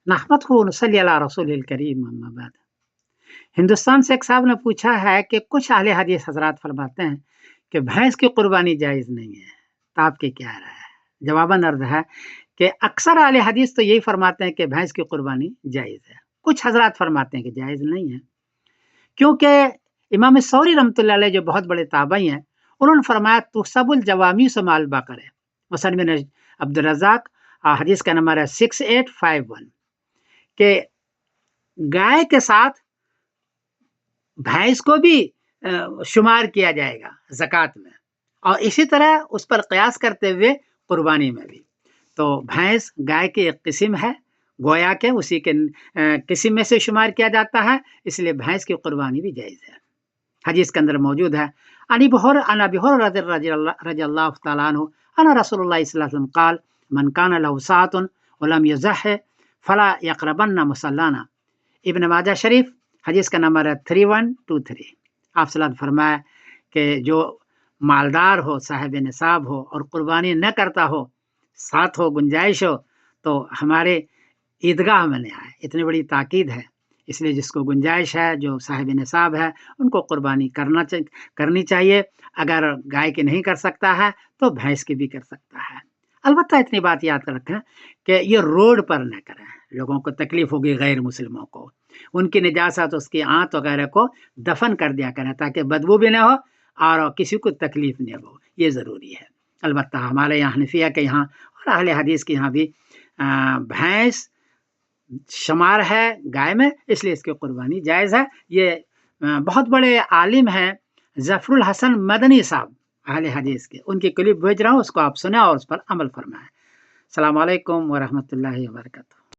नहमदहु व नसल्ली अला रसूलिल करीम अम्मा बाद। हिंदुस्तान से एक साहब ने पूछा है कि कुछ अहले हदीस हजरात फरमाते हैं कि भैंस की कुर्बानी जायज़ नहीं है, तो आपकी क्या राय है? जवाबन अर्ज़ है कि अक्सर अहले हदीस तो यही फरमाते हैं कि भैंस की कुर्बानी जायज़ है, कुछ हजरात फरमाते हैं कि जायज़ नहीं है, क्योंकि इमाम सौरी रहमतुल्लाह अलैह जो बहुत बड़े ताबई हैं, उन्होंने फरमाया तुहसबुल जवामी से माल बकर है। मुसन्निफ बिन अब्दुर रज़्ज़ाक हदीस का नंबर है 6851 कि गाय के साथ भैंस को भी शुमार किया जाएगा ज़कात में, और इसी तरह उस पर क़यास करते हुए कुर्बानी में भी। तो भैंस गाय की एक किस्म है, गोया के उसी के किस्म में से शुमार किया जाता है, इसलिए भैंस की कुर्बानी भी जायज़ है। हदीस के अंदर मौजूद है अन अबी हुरैरा रज़ियल्लाहु तआला अन्हु अन रसूलुल्लाह सल्लल्लाहु अलैहि वसल्लम क़ाल मन कान लहु साअतुन व लम युज़हि फला यक़रबन्ना मुसल्लाना। इब्न माजा शरीफ हदीस का नंबर है 3123। आप सल्लल्लाहु अलैहि वसल्लम फरमाया कि जो मालदार हो, साहिब निसाब हो और कुर्बानी न करता हो, साथ हो, गुंजाइश हो, तो हमारे ईदगाह में न आए। इतनी बड़ी ताकीद है, इसलिए जिसको गुंजाइश है, जो साहिब निसाब है, उनको कुर्बानी करनी चाहिए। अगर गाय की नहीं कर सकता है तो भैंस की भी कर सकता है। अलबत्ता इतनी बात याद रखें कि ये रोड पर न करें, लोगों को तकलीफ होगी, गैर मुस्लिमों को, उनकी निजात उसकी आंत वगैरह को दफन कर दिया करें ताकि बदबू भी न हो और किसी को तकलीफ नहीं हो, ये ज़रूरी है। अलबत्ता हमारे यहाँ हनफिया के यहाँ और अहले हदीस के यहाँ भी भैंस शुमार है गाय में, इसलिए इसकी कुर्बानी जायज़ है। ये बहुत बड़े आलिम हैं ज़फ़रुल हसन मदनी साहब अहले हदीस के, उनकी क्लिप भेज रहा हूँ, उसको आप सुने और उस पर अमल फरमाएं। अस्सलामु अलैकुम व रहमतुल्लाहि व बरकातहू।